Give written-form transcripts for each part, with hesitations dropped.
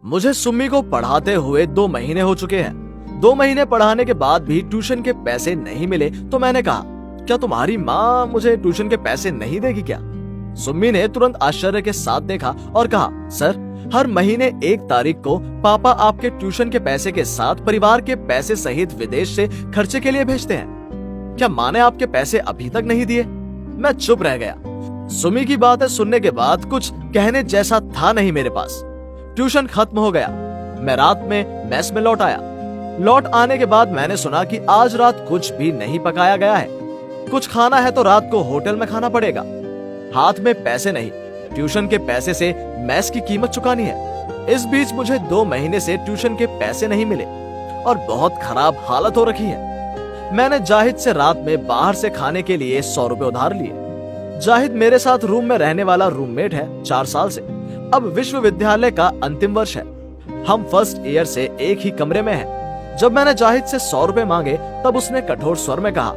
मुझे सुम्मी को पढ़ाते हुए 2 महीने हो चुके हैं। 2 महीने पढ़ाने के बाद भी ट्यूशन के पैसे नहीं मिले तो मैंने कहा, क्या तुम्हारी माँ मुझे ट्यूशन के पैसे नहीं देगी क्या? सुम्मी ने तुरंत आश्चर्य के साथ देखा और कहा, सर, हर महीने 1 तारीख को पापा आपके ट्यूशन के पैसे के साथ परिवार के पैसे सहित विदेश से खर्चे के लिए भेजते हैं। क्या माँ ने आपके पैसे अभी तक नहीं दिए? मैं चुप रह गया। सुम्मी की बातें सुनने के बाद कुछ कहने जैसा था नहीं मेरे पास। ट्यूशन खत्म हो गया। मैं रात में मेस में लौट आया। लौट आने के बाद मैंने सुना कि आज रात कुछ भी नहीं पकाया गया है। कुछ खाना है तो रात को होटल में खाना पड़ेगा। हाथ में पैसे नहीं, ट्यूशन के पैसे से मेस की कीमत चुकानी है। इस बीच मुझे 2 महीने से ट्यूशन के पैसे नहीं मिले और बहुत खराब हालत हो रखी है। मैंने जाहिद से रात में बाहर से खाने के लिए 100 रुपए उधार लिए। जाहिद मेरे साथ रूम में रहने वाला रूममेट है 4 साल से। अब विश्वविद्यालय का अंतिम वर्ष है। हम फर्स्ट ईयर से एक ही कमरे में हैं। जब मैंने जाहिद से 100 रुपए मांगे तब उसने कठोर स्वर में कहा,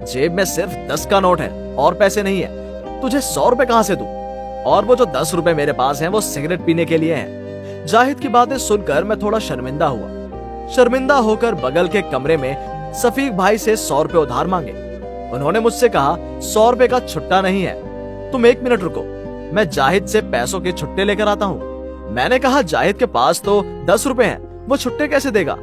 जेब में सिर्फ 10 का नोट है और पैसे नहीं है, तुझे 100 रुपए कहां से दूं? और वो जो 10 रुपए मेरे पास हैं वो सिगरेट पीने के लिए हैं। जाहिद की बातें सुनकर मैं थोड़ा शर्मिंदा हुआ। शर्मिंदा होकर बगल के कमरे में सफीक भाई से 100 रुपए उधार मांगे। उन्होंने मुझसे कहा, 100 रुपए का छुट्टा नहीं है, तुम 1 मिनट रुको, मैं जाहिद से पैसों के छुट्टे लेकर आता हूँ। मैंने कहा, जाहिद के पास तो 10 रुपए हैं, वो छुट्टे कैसे देगा?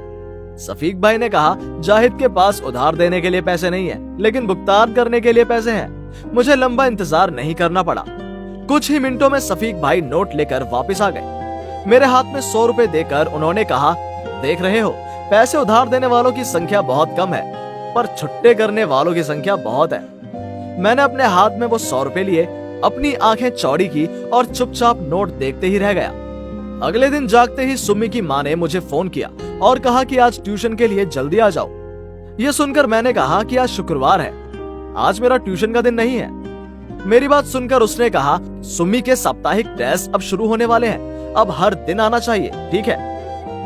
सफीक भाई ने कहा, जाहिद के पास उधार देने के लिए पैसे नहीं है, लेकिन भुगतान करने के लिए पैसे हैं। मुझे लंबा इंतजार नहीं करना पड़ा। कुछ ही मिनटों में सफीक भाई नोट लेकर वापस आ गए। मेरे हाथ में 100 रुपए देकर उन्होंने कहा, देख रहे हो, पैसे उधार देने वालों की संख्या बहुत कम है, पर छुट्टे करने वालों की संख्या बहुत है। मैंने अपने हाथ में वो 100 रुपए लिए, अपनी आंखें चौड़ी की और चुपचाप नोट देखते ही रह गया। अगले दिन जागते ही सुम्मी की माँ ने मुझे फोन किया और कहा कि आज ट्यूशन के लिए जल्दी आ जाओ। ये सुनकर मैंने कहा कि आज शुक्रवार है, आज मेरा ट्यूशन का दिन नहीं है। मेरी बात सुनकर उसने कहा, सुम्मी के साप्ताहिक टेस्ट अब शुरू होने वाले हैं, अब हर दिन आना चाहिए, ठीक है?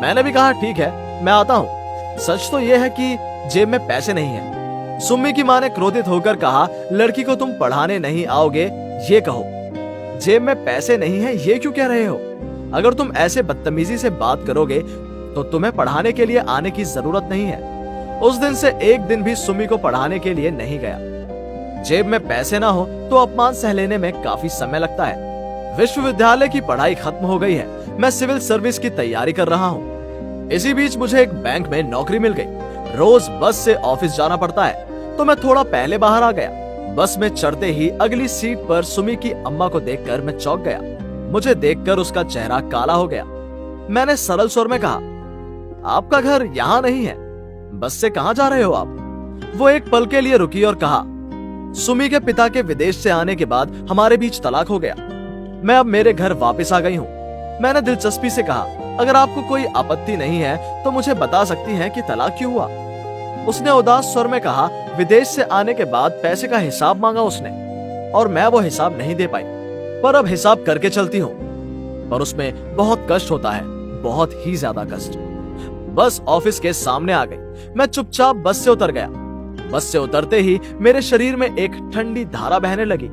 मैंने भी कहा, ठीक है, मैं आता हूँ। सच तो यह है कि जेब में पैसे नहीं है। सुम्मी की माँ ने क्रोधित होकर कहा, लड़की को तुम पढ़ाने नहीं आओगे ये कहो, जेब में पैसे नहीं है ये क्यों कह रहे हो? अगर तुम ऐसे बदतमीजी से बात करोगे तो तुम्हें पढ़ाने के लिए आने की जरूरत नहीं है। उस दिन से एक दिन भी सुम्मी को पढ़ाने के लिए नहीं गया। जेब में पैसे ना हो तो अपमान सह लेने में काफी समय लगता है। विश्वविद्यालय की पढ़ाई खत्म हो गई है। मैं सिविल सर्विस की तैयारी कर रहा हूँ। इसी बीच मुझे एक बैंक में नौकरी मिल गई। रोज बस से ऑफिस जाना पड़ता है, तो मैं थोड़ा पहले बाहर आ गया। बस में चढ़ते ही अगली सीट पर सुमी की अम्मा को देखकर मैं चौंक गया। मुझे देखकर उसका चेहरा काला हो गया। मैंने सरल स्वर में कहा, आपका घर यहाँ नहीं है, बस से कहाँ जा रहे हो आप? वो एक पल के लिए रुकी और कहा, सुमी के पिता के विदेश से आने के बाद हमारे बीच तलाक हो गया। मैं अब मेरे घर वापस आ गई हूँ। मैंने दिलचस्पी से कहा, अगर आपको कोई आपत्ति नहीं है तो मुझे बता सकती हैं कि तलाक क्यों हुआ? उसने उदास स्वर में कहा, विदेश से आने के बाद पैसे का हिसाब मांगा उसने और मैं वो हिसाब नहीं दे पाई, पर अब हिसाब करके चलती हूँ। पर उसमें बहुत कष्ट होता है, बहुत ही ज्यादा कष्ट। बस ऑफिस के सामने आ गई। मैं चुपचाप बस से उतर गया। बस से उतरते ही मेरे शरीर में एक ठंडी धारा बहने लगी।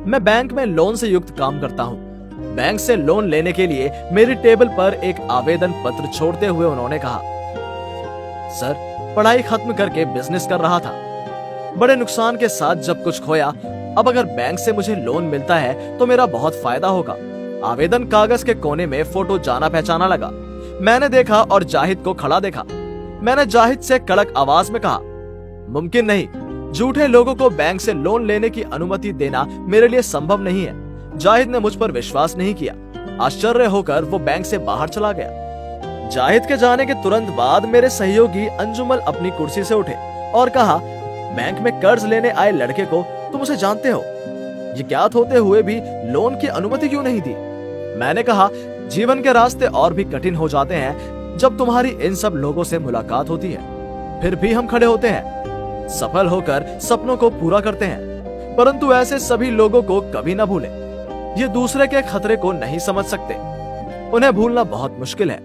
मैं बैंक में लोन से युक्त काम करता हूँ। बैंक से लोन लेने के लिए मेरी टेबल पर एक आवेदन पत्र छोड़ते हुए उन्होंने कहा, सर, पढ़ाई खत्म करके बिजनेस कर रहा था, बड़े नुकसान के साथ जब कुछ खोया, अब अगर बैंक से मुझे लोन मिलता है तो मेरा बहुत फायदा होगा। आवेदन कागज के कोने में फोटो जाना पहचाना लगा। मैंने देखा और जाहिद को खड़ा देखा। मैंने जाहिद से कड़क आवाज में कहा, मुमकिन नहीं, झूठे लोगों को बैंक से लोन लेने की अनुमति देना मेरे लिए संभव नहीं है। जाहिद ने मुझ पर विश्वास नहीं किया। आश्चर्य होकर वो बैंक से बाहर चला गया। जाहिद के जाने के तुरंत बाद मेरे सहयोगी अंजुमल अपनी कुर्सी से उठे और कहा, बैंक में कर्ज लेने आए लड़के को तुम उसे जानते हो? ये ज्ञात होते हुए भी लोन की अनुमति क्यों नहीं दी? मैंने कहा, जीवन के रास्ते और भी कठिन हो जाते हैं जब तुम्हारी इन सब लोगों से मुलाकात होती है। फिर भी हम खड़े होते हैं, सफल होकर सपनों को पूरा करते हैं, परंतु ऐसे सभी लोगों को कभी न भूलें। ये दूसरे के खतरे को नहीं समझ सकते, उन्हें भूलना बहुत मुश्किल है।